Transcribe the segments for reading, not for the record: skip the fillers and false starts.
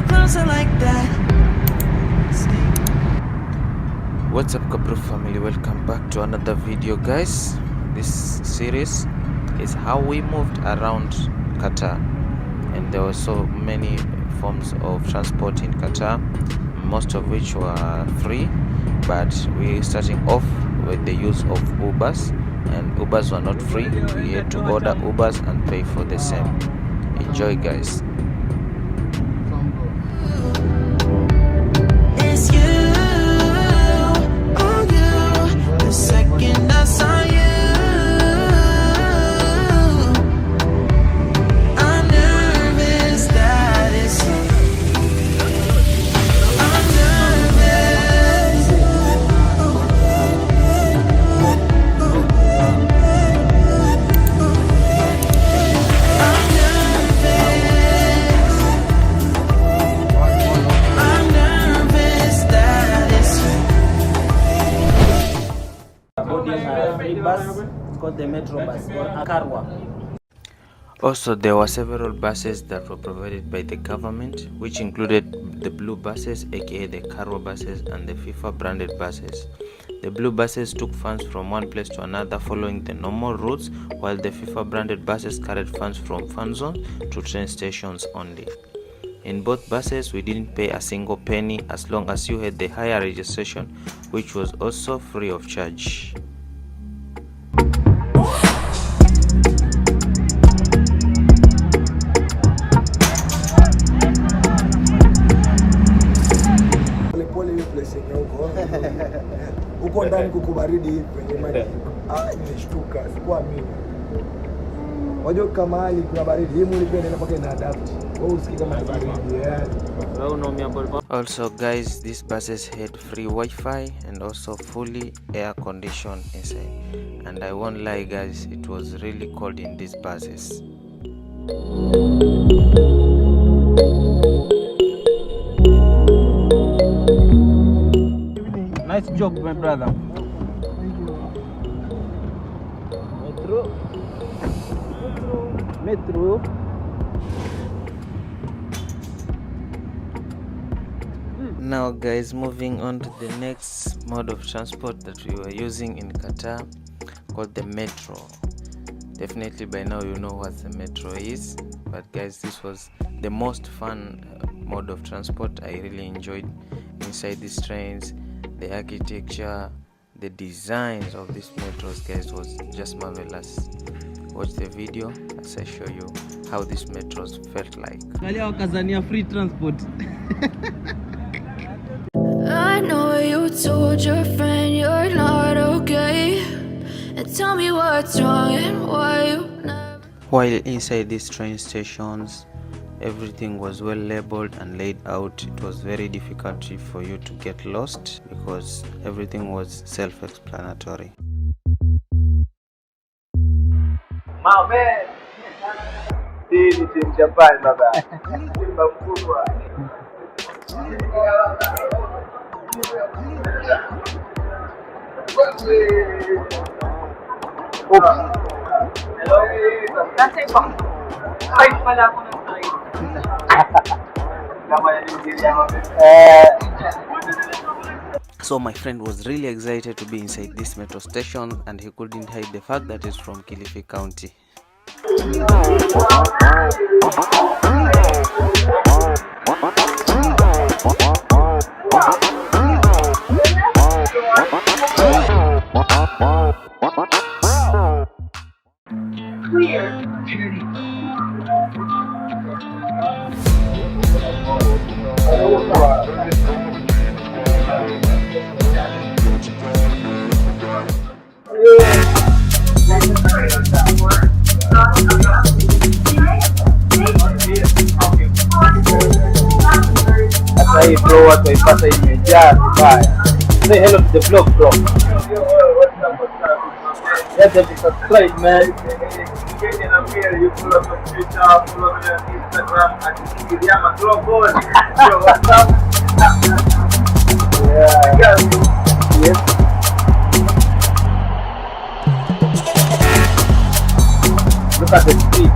closer like that. What's up, Qatar family? Welcome back to another video, guys. This series is how we moved around Qatar, and there were so many forms of transport in Qatar, most of which were free, but we're starting off with the use of Ubers, and Ubers were not free. We had to order Ubers and pay for the same. Enjoy, guys. It's you, oh you, the second I saw you, I'm nervous that it's you. I'm nervous. I'm nervous that it's you. Boarding a free bus. It's called the Metro bus or Akarwa. Also, there were several buses that were provided by the government, which included the blue buses, aka the Carwa buses, and the FIFA branded buses. The blue buses took funds from one place to another following the normal routes, while the FIFA branded buses carried funds from fan zones to train stations only. In both buses, we didn't pay a single penny as long as you had the higher registration, which was also free of charge. Pole hiyo place yenye huko ndani kukubaridi hivi kwenye maji. Nimeshtuka, sikuwa mimi. Wajua kama hali kuna baridi, hii mwili pia inaenda ina adapt. Wewe usikii kama ni baridi. Also, guys, these buses had free Wi-Fi and also fully air conditioned inside. And I won't lie, guys, it was really cold in these buses. Nice job, my brother. Metro. Now, guys, moving on to the next mode of transport that we were using in Qatar, called the metro. Definitely by now you know what the metro is, but guys, this was the most fun mode of transport. I really enjoyed inside these trains. The architecture, the designs of these metros, guys, was just marvelous. Watch the video as I show you how these metros felt like. Kazania free transport. I know you told your friend you're not okay, and tell me what's wrong and why you never. While inside these train stations, everything was well labeled and laid out. It was very difficult for you to get lost because everything was self-explanatory. Man, this is in Japan, brother. So my friend was really excited to be inside this metro station, and he couldn't hide the fact that he's from Kilifi County. Hata hii bro, watu waipata imejaa vibaya. Say hello to the vlog, bro. Let them subscribe, man. You follow me on Twitter, follow me on Instagram, and Kiriama Global. Yo, what's up? Yeah. Yes. Look at the speed.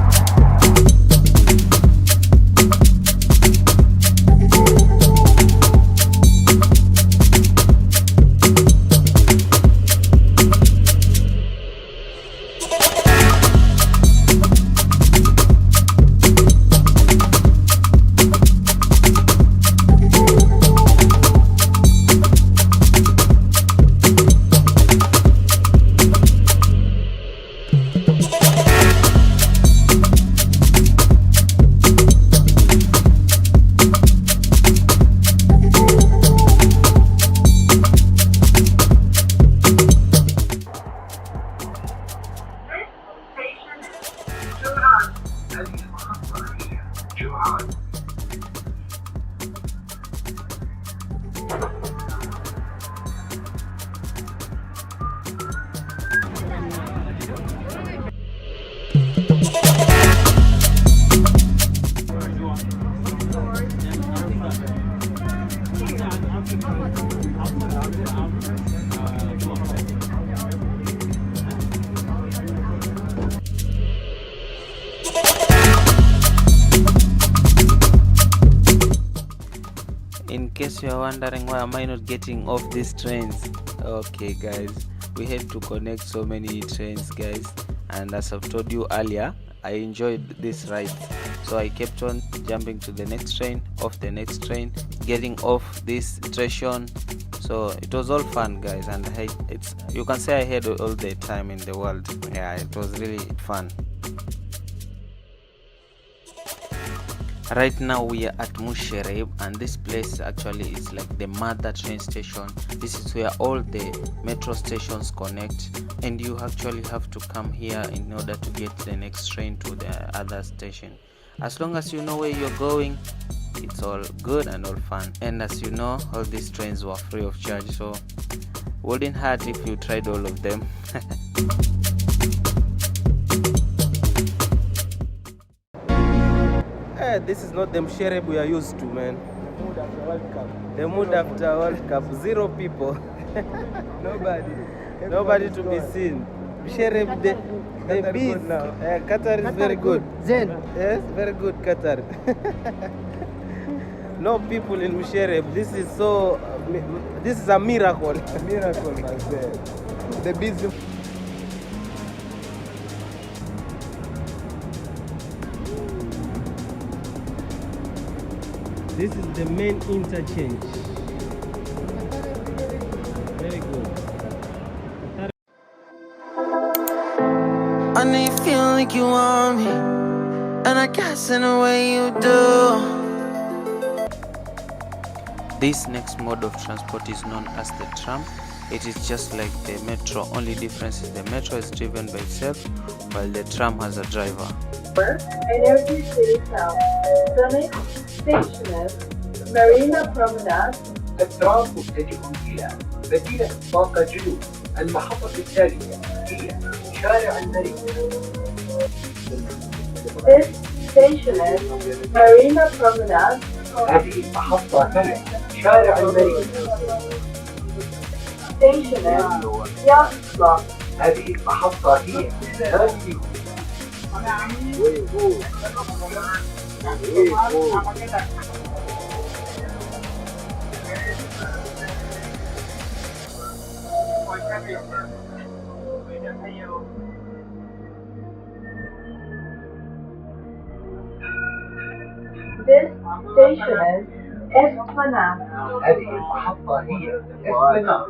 in case you are wondering why am I not getting off these trains, okay guys, we had to connect so many trains guys, and as I've told you earlier, I enjoyed this ride, so I kept on jumping to the next train, off the next train, getting off this station. So it was all fun guys, and it's, you can say I had all the time in the world. Yeah, it was really fun. Right now we are at Mushair, and this place actually is like the mother train station. This is where all the metro stations connect, and you actually have to come here in order to get the next train to the other station. As long as you know where you're going, it's all good and all fun. And as you know, all these trains were free of charge, so wouldn't hurt if you tried all of them. This is not the Mushair we are used to, man. The mood after World Cup. 0 people. Nobody to be seen. Mushair, the bees now. Qatar is very good. Zen. Yes, very good Qatar. No people in Mushair. This is a miracle. A miracle, myself. The bees. This is the main interchange. Very good. I know you feel like you want me, and I guess in a way you do. This next mode of transport is known as the tram. It is just like the metro, only difference is the metro is driven by itself while the tram has a driver. Energy City South. The next station is Marina Promenade. الترام متجه إلى مدينة طاقة جنوب. المحطة التالية هي شارع المريخ. This station is Marina Promenade. هذه المحطة هي شارع المريخ. Station is Yacht Club. هذه المحطة هي هذه. This station is Esplanade. هذه المحطة هي اسبلاناد.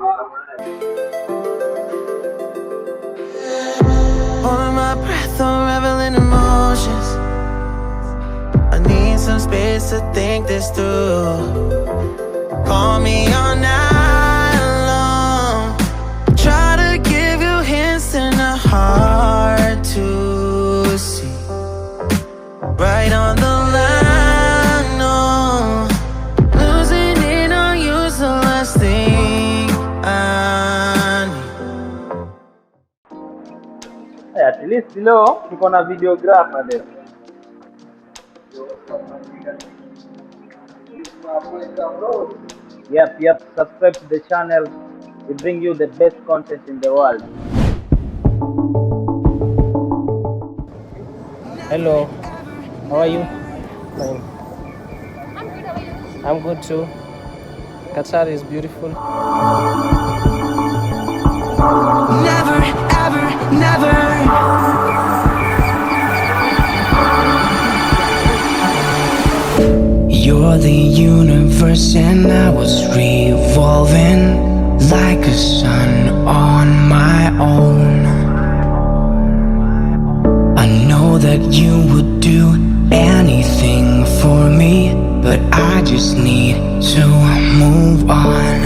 Holding my breath, unraveling emotions. I need some space to think this through. Call me all night long. Try to give you hints and a hard to see. Right on the line, no. Losing it on you's the last thing I need. At least leo tuko na videographer leo. Yep. Subscribe to the channel. We bring you the best content in the world. Hello. How are you? Fine. I'm good too. Qatar is beautiful. Never, ever, never. You're the universe and I was revolving like a sun on my own. I know that you would do anything for me, but I just need to move on.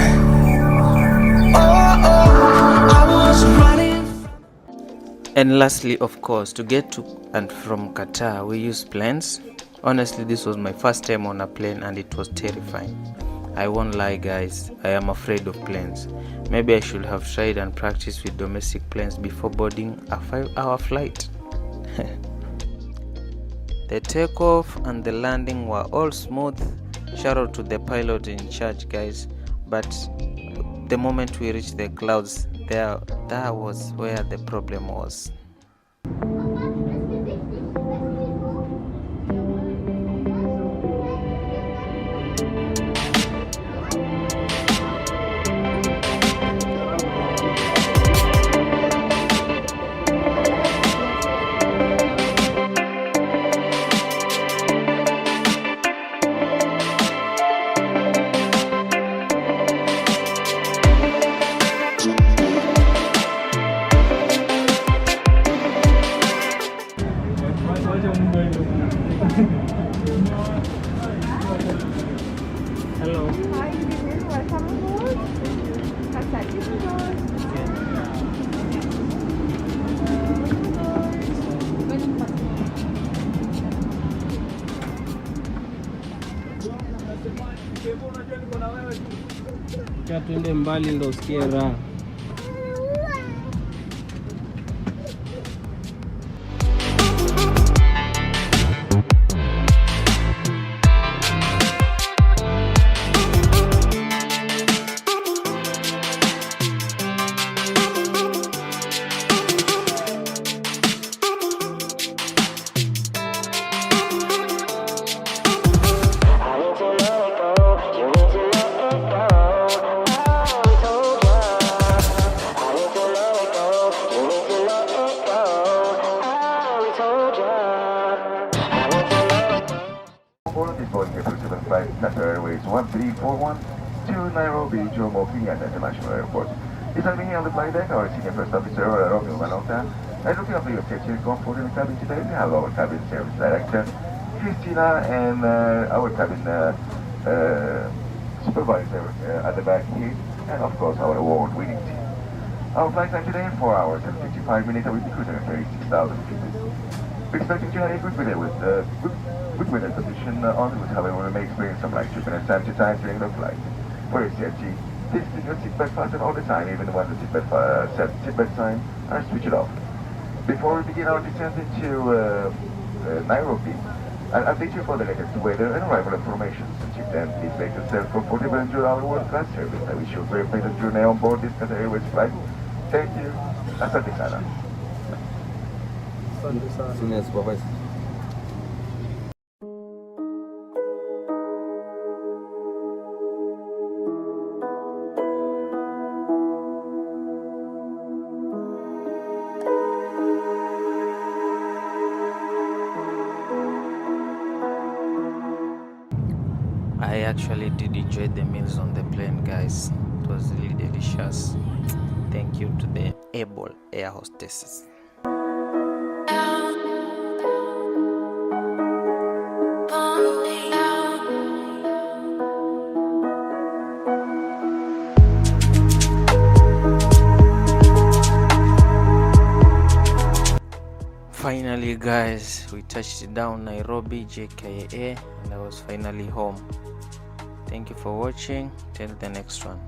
I was running. And lastly, of course, to get to and from Qatar, we use planes. Honestly, this was my first time on a plane and it was terrifying. I won't lie guys, I am afraid of planes. Maybe I should have tried and practiced with domestic planes before boarding a 5-hour flight. The takeoff and the landing were all smooth. Shout out to the pilot in charge guys, but the moment we reached the clouds, that was where the problem was. Hello. Hi, good evening. Welcome aboard. Qatar For. Cha twende mbali ndo usikie raha. Flight Qatar Airways 1341 to Nairobi Jomo Kenyatta International Airport. Is having here on the flight deck our senior first officer Romeo Malonta. And looking after your safety and comfort in the cabin today, we have our cabin service director Christina and our cabin supervisor at the back here, and of course our award-winning team. Our flight time today 4 hours and 55 minutes, and we'll be cruising at 36,000 feet. We're expecting to have a good weather with good weather condition on, which however we may experience some light trippiness time to time during the flight. For your safety, please keep your seatbelt fastened all the time, even when the seatbelt sign are switched off. Before we begin our descent into Nairobi, I'll update you for the latest weather and arrival information. Until then, please make yourself comfortable and enjoy our world-class service. I wish you a very pleasant journey on board this Qatar Airways flight. Thank you. Asante sana. Senior supervisor. I actually did enjoy the meals on the plane, guys. It was really delicious. Thank you to the able air hostesses. Finally, guys, we touched down Nairobi JKA and I was finally home. Thank you for watching. Till the next one.